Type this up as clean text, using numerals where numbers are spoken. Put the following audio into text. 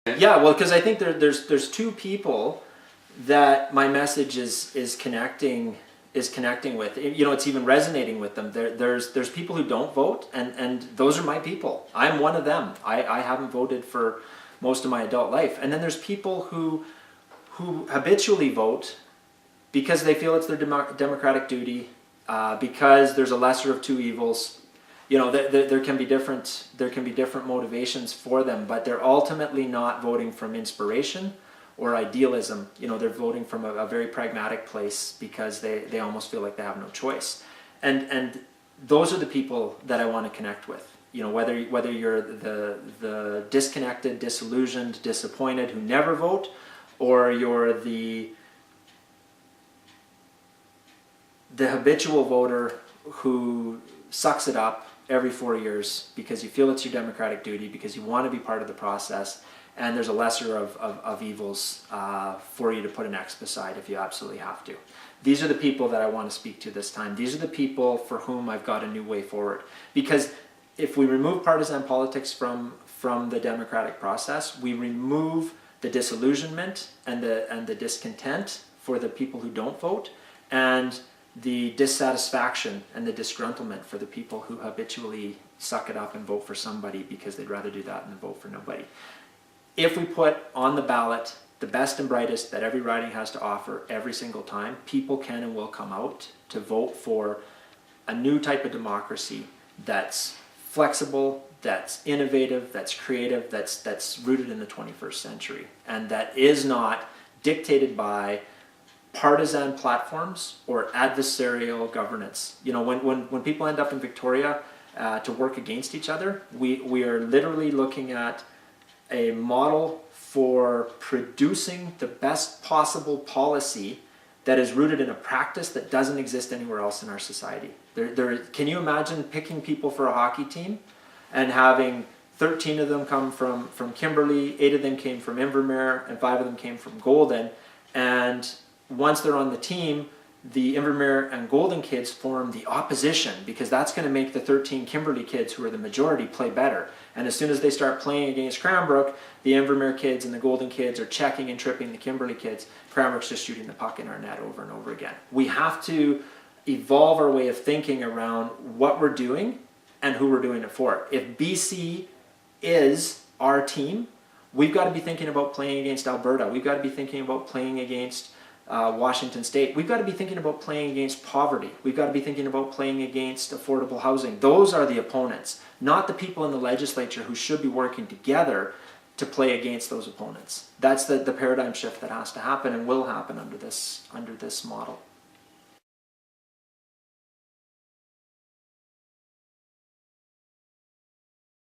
Yeah, well, because I think there's two people that my message is connecting with. You know, it's even resonating with them. There's people who don't vote, and those are my people. I'm one of them. I haven't voted for most of my adult life. And then there's people who habitually vote because they feel it's their democratic duty, because there's a lesser of two evils. You know, there can be different motivations for them, but they're ultimately not voting from inspiration or idealism. You know, they're voting from a very pragmatic place because they almost feel like they have no choice. And those are the people that I want to connect with. You know, whether you're the disconnected, disillusioned, disappointed who never vote, or you're the habitual voter who sucks it up every 4 years because you feel it's your democratic duty, because you want to be part of the process, and there's a lesser of evils for you to put an X beside if you absolutely have to. These are the people that I want to speak to this time. These are the people for whom I've got a new way forward. Because if we remove partisan politics from the democratic process, we remove the disillusionment and the discontent for the people who don't vote, and the dissatisfaction and the disgruntlement for the people who habitually suck it up and vote for somebody because they'd rather do that than vote for nobody. If we put on the ballot the best and brightest that every riding has to offer every single time, people can and will come out to vote for a new type of democracy that's flexible, that's innovative, that's creative, that's rooted in the 21st century, and that is not dictated by partisan platforms or adversarial governance. You know, when people end up in Victoria to work against each other, we are literally looking at a model for producing the best possible policy that is rooted in a practice that doesn't exist anywhere else in our society. Can you imagine picking people for a hockey team and having 13 of them come from Kimberley, 8 of them came from Invermere, and 5 of them came from Golden, and once they're on the team, the Invermere and Golden kids form the opposition, because that's going to make the 13 Kimberley kids, who are the majority, play better. And as soon as they start playing against Cranbrook, the Invermere kids and the Golden kids are checking and tripping the Kimberley kids. Cranbrook's just shooting the puck in our net over and over again. We have to evolve our way of thinking around what we're doing and who we're doing it for. If BC is our team, we've got to be thinking about playing against Alberta. We've got to be thinking about playing against Washington State. We've got to be thinking about playing against poverty. We've got to be thinking about playing against affordable housing. Those are the opponents, not the people in the legislature who should be working together to play against those opponents. That's the paradigm shift that has to happen and will happen under this model.